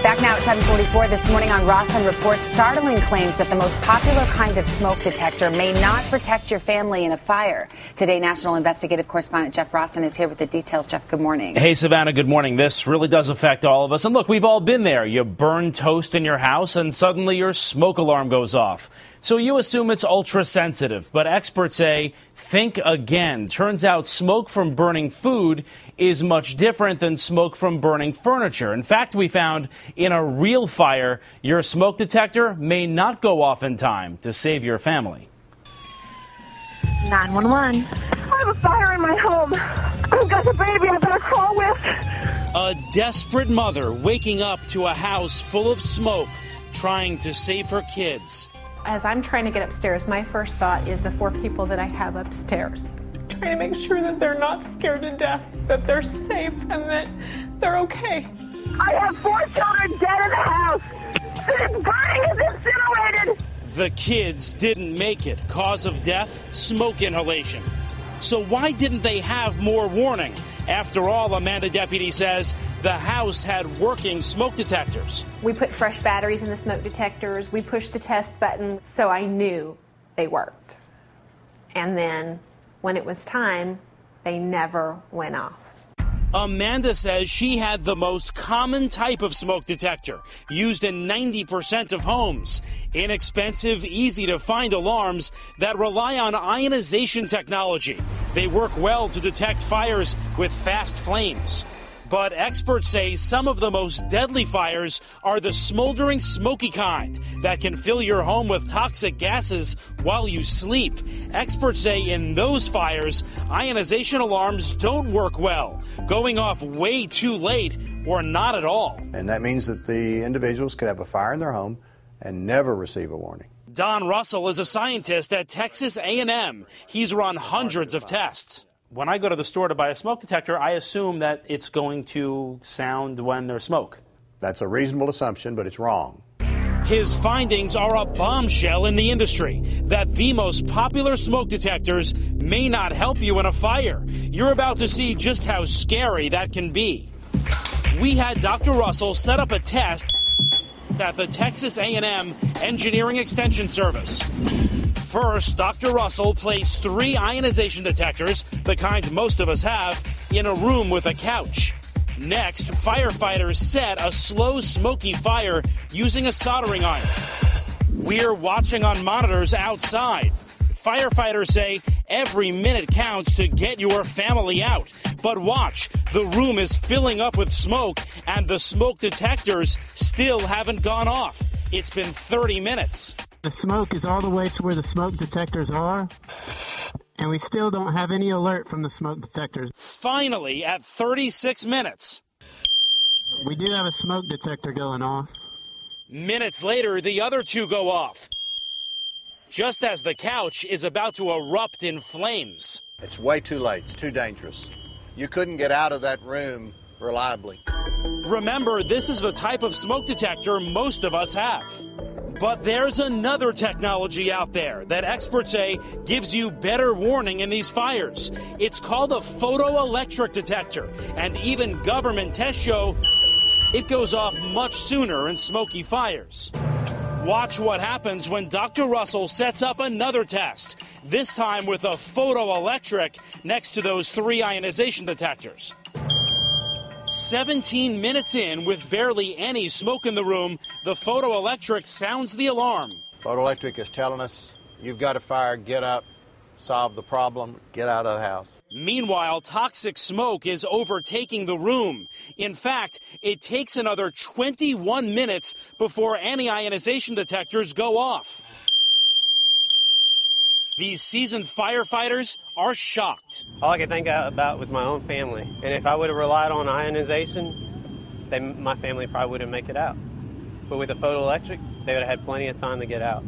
Back now at 7:44 this morning on Rosslyn reports startling claims that the most popular kind of smoke detector may not protect your family in a fire. Today, national investigative correspondent Jeff Rosslyn is here with the details. Jeff, good morning. Hey, Savannah, good morning. This really does affect all of us. And look, we've all been there. You burn toast in your house and suddenly your smoke alarm goes off. So you assume it's ultra sensitive, but experts say, think again. Turns out smoke from burning food is much different than smoke from burning furniture. In fact, we found in a real fire, your smoke detector may not go off in time to save your family. 911. I have a fire in my home. I've got a baby I better call with. A desperate mother waking up to a house full of smoke, trying to save her kids. As I'm trying to get upstairs, my first thought is the 4 people that I have upstairs. Trying to make sure that they're not scared to death, that they're safe, and that they're okay. I have 4 children dead in the house. This body is incinerated. The kids didn't make it. Cause of death, smoke inhalation. So why didn't they have more warning? After all, Amanda Deputy says the house had working smoke detectors. We put fresh batteries in the smoke detectors. We pushed the test button, so I knew they worked. And then when it was time, they never went off. Amanda says she had the most common type of smoke detector, used in 90% of homes. Inexpensive, easy to find alarms that rely on ionization technology. They work well to detect fires with fast flames. But experts say some of the most deadly fires are the smoldering, smoky kind that can fill your home with toxic gases while you sleep. Experts say in those fires, ionization alarms don't work well, going off way too late or not at all. And that means that the individuals could have a fire in their home and never receive a warning. Don Russell is a scientist at Texas A&M. He's run hundreds of tests. When I go to the store to buy a smoke detector, I assume that it's going to sound when there's smoke. That's a reasonable assumption, but it's wrong. His findings are a bombshell in the industry, that the most popular smoke detectors may not help you in a fire. You're about to see just how scary that can be. We had Dr. Russell set up a test at the Texas A&M Engineering Extension Service. First, Dr. Russell placed 3 ionization detectors, the kind most of us have, in a room with a couch. Next, firefighters set a slow, smoky fire using a soldering iron. We're watching on monitors outside. Firefighters say every minute counts to get your family out. But watch, the room is filling up with smoke, and the smoke detectors still haven't gone off. It's been 30 minutes. The smoke is all the way to where the smoke detectors are, and we still don't have any alert from the smoke detectors. Finally, at 36 minutes. We do have a smoke detector going off. Minutes later, the other 2 go off, just as the couch is about to erupt in flames. It's way too late. It's too dangerous. You couldn't get out of that room reliably. Remember, this is the type of smoke detector most of us have. But there's another technology out there that experts say gives you better warning in these fires. It's called a photoelectric detector, and even government tests show it goes off much sooner in smoky fires. Watch what happens when Dr. Russell sets up another test, this time with a photoelectric next to those 3 ionization detectors. 17 minutes in, with barely any smoke in the room, the photoelectric sounds the alarm. Photoelectric is telling us, you've got a fire, get up, solve the problem, get out of the house. Meanwhile, toxic smoke is overtaking the room. In fact, it takes another 21 minutes before any ionization detectors go off. These seasoned firefighters are shocked. All I could think about was my own family. And if I would have relied on ionization, then my family probably wouldn't make it out. But with the photoelectric, they would have had plenty of time to get out.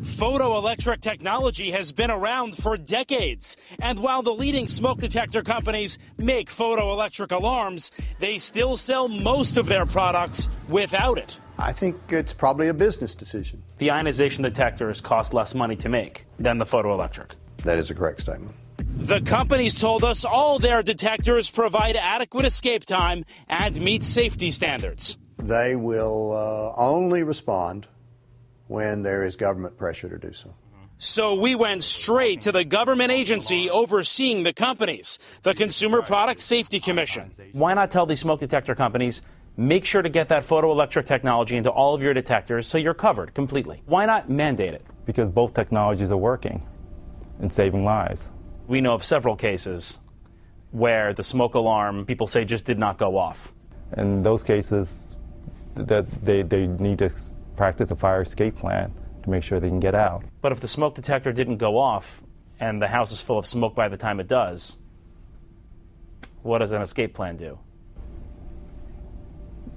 Photoelectric technology has been around for decades. And while the leading smoke detector companies make photoelectric alarms, they still sell most of their products without it. I think it's probably a business decision. The ionization detectors cost less money to make than the photoelectric. That is a correct statement. The companies told us all their detectors provide adequate escape time and meet safety standards. They will only respond when there is government pressure to do so. So we went straight to the government agency overseeing the companies, the Consumer Product Safety Commission. Why not tell these smoke detector companies, make sure to get that photoelectric technology into all of your detectors so you're covered completely? Why not mandate it? Because both technologies are working and saving lives. We know of several cases where the smoke alarm, people say, just did not go off. In those cases, that they need to practice a fire escape plan to make sure they can get out. But if the smoke detector didn't go off and the house is full of smoke by the time it does, what does an escape plan do?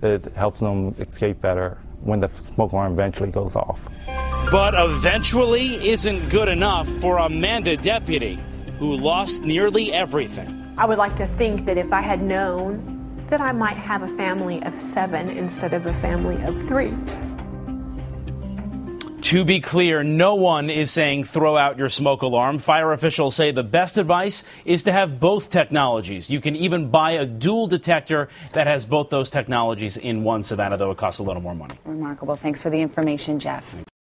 It helps them escape better when the smoke alarm eventually goes off. But eventually isn't good enough for Amanda deputy who lost nearly everything. I would like to think that if I had known that I might have a family of 7 instead of a family of 3. To be clear, no one is saying throw out your smoke alarm. Fire officials say the best advice is to have both technologies. You can even buy a dual detector that has both those technologies in one, Savannah, though it costs a little more money. Remarkable. Thanks for the information, Jeff.